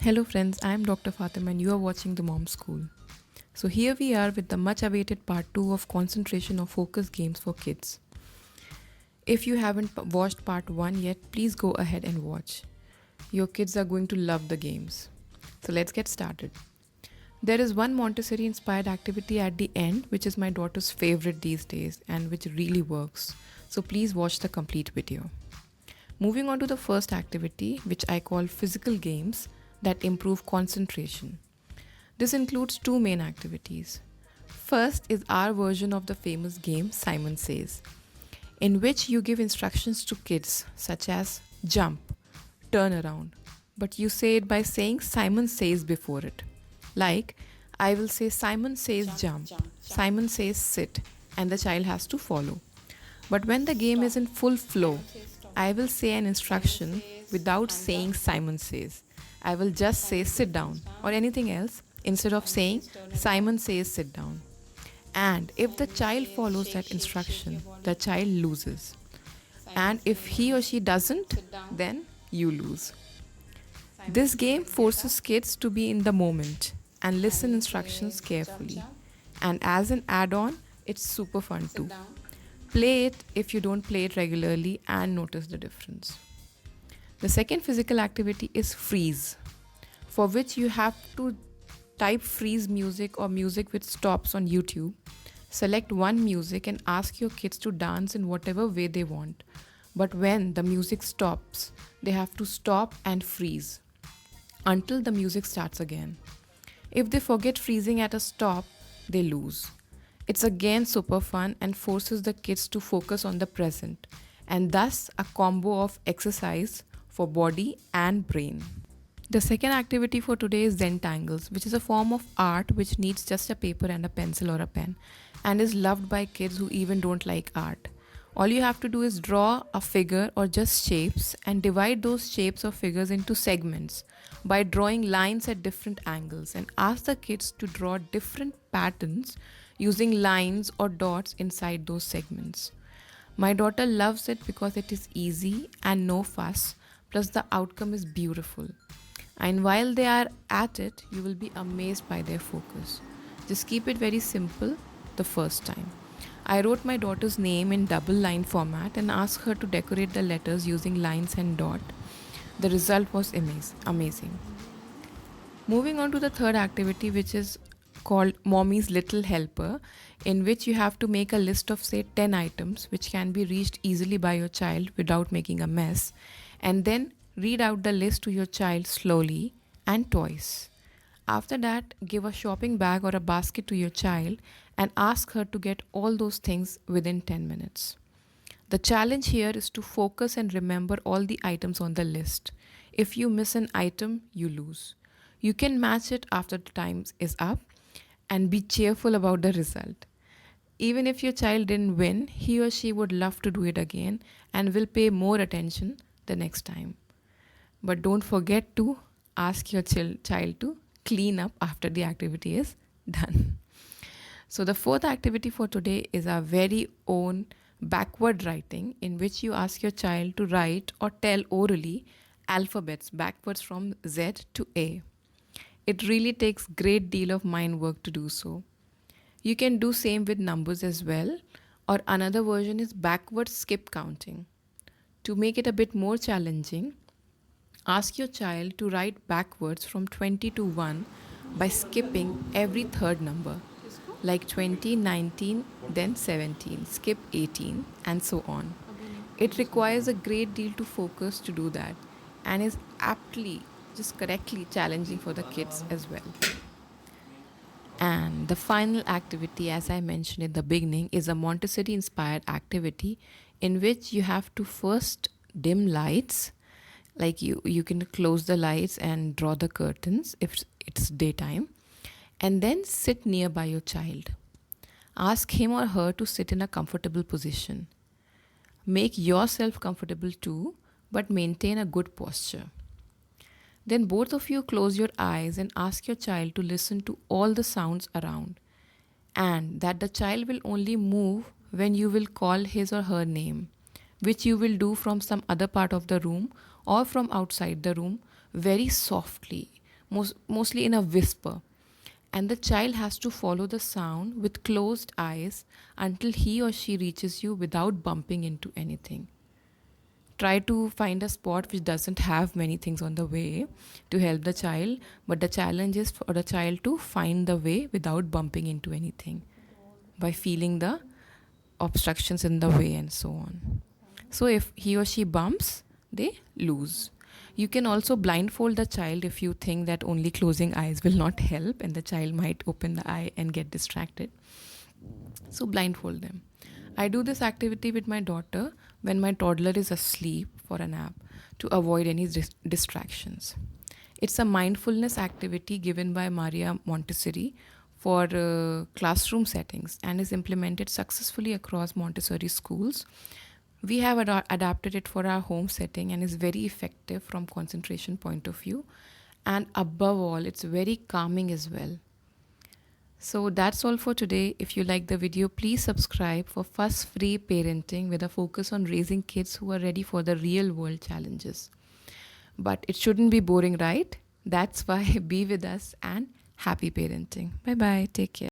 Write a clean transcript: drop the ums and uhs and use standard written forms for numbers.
Hello friends, I am Dr. Fatima and you are watching The Mom School. So here we are with the much awaited part 2 of concentration or focus games for kids. If you haven't watched part 1 yet, please go ahead and watch. Your kids are going to love the games. So let's get started. There is one Montessori inspired activity at the end which is my daughter's favorite these days and which really works. So please watch the complete video. Moving on to the first activity, which I call physical games that improve concentration. This includes two main activities. First is our version of the famous game Simon Says, in which you give instructions to kids such as jump, turn around, but you say it by saying Simon Says before it. Like, I will say Simon says jump, Simon says sit, and the child has to follow. But when the game is in full flow, I will say an instruction without saying Simon says. I will just say sit down or anything else instead of saying Simon says sit down. And if the child follows that instruction, the child loses. And if he or she doesn't, then you lose. This game forces kids to be in the moment and listen instructions carefully. And as an add-on, it's super fun too. Play it if you don't play it regularly and notice the difference. The second physical activity is freeze, for which you have to type freeze music or music with stops on YouTube. Select one music and ask your kids to dance in whatever way they want. But when the music stops, they have to stop and freeze until the music starts again. If they forget freezing at a stop, they lose. It's again super fun and forces the kids to focus on the present, and thus a combo of exercise for body and brain. The second activity for today is Zentangles, which is a form of art which needs just a paper and a pencil or a pen and is loved by kids who even don't like art. All you have to do is draw a figure or just shapes and divide those shapes or figures into segments by drawing lines at different angles and ask the kids to draw different patterns using lines or dots inside those segments. My daughter loves it because it is easy and no fuss, plus the outcome is beautiful. And while they are at it, you will be amazed by their focus. Just keep it very simple the first time. I wrote my daughter's name in double line format and asked her to decorate the letters using lines and dot. The result was amazing. Moving on to the third activity, which is called Mommy's Little Helper, in which you have to make a list of say 10 items which can be reached easily by your child without making a mess, and then read out the list to your child slowly and twice. After that, give a shopping bag or a basket to your child and ask her to get all those things within 10 minutes. The challenge here is to focus and remember all the items on the list. If you miss an item, you lose. You can match it after the time is up and be cheerful about the result. Even if your child didn't win, he or she would love to do it again and will pay more attention the next time. But don't forget to ask your child to clean up after the activity is done. So the fourth activity for today is our very own backward writing, in which you ask your child to write or tell orally alphabets backwards from Z to A. It really takes great deal of mind work to do so. You can do same with numbers as well, or another version is backward skip counting. To make it a bit more challenging, ask your child to write backwards from 20 to 1 by skipping every third number, like 20, 19, then 17, skip 18, and so on. It requires a great deal to focus to do that and is aptly, just correctly challenging for the kids as well. And the final activity, as I mentioned in the beginning, is a Montessori inspired activity in which you have to first dim lights, like you can close the lights and draw the curtains if it's daytime, and then sit nearby your child. Ask him or her to sit in a comfortable position. Make yourself comfortable too, but maintain a good posture. Then both of you close your eyes and ask your child to listen to all the sounds around, and that the child will only move when you will call his or her name, which you will do from some other part of the room or from outside the room very softly mostly in a whisper. And the child has to follow the sound with closed eyes until he or she reaches you without bumping into anything. Try to find a spot which doesn't have many things on the way to help the child, but the challenge is for the child to find the way without bumping into anything by feeling the obstructions in the way and so on. So if he or she bumps, they lose. You can also blindfold the child if you think that only closing eyes will not help and the child might open the eye and get distracted. So blindfold them. I do this activity with my daughter when my toddler is asleep for a nap to avoid any distractions. It's a mindfulness activity given by Maria Montessori for classroom settings and is implemented successfully across Montessori schools. We have adapted it for our home setting and is very effective from concentration point of view, and above all it's very calming as well. So that's all for today. If you like the video, please subscribe for fuss free parenting with a focus on raising kids who are ready for the real world challenges. But it shouldn't be boring, right? That's why be with us and happy parenting. Bye bye. Take care.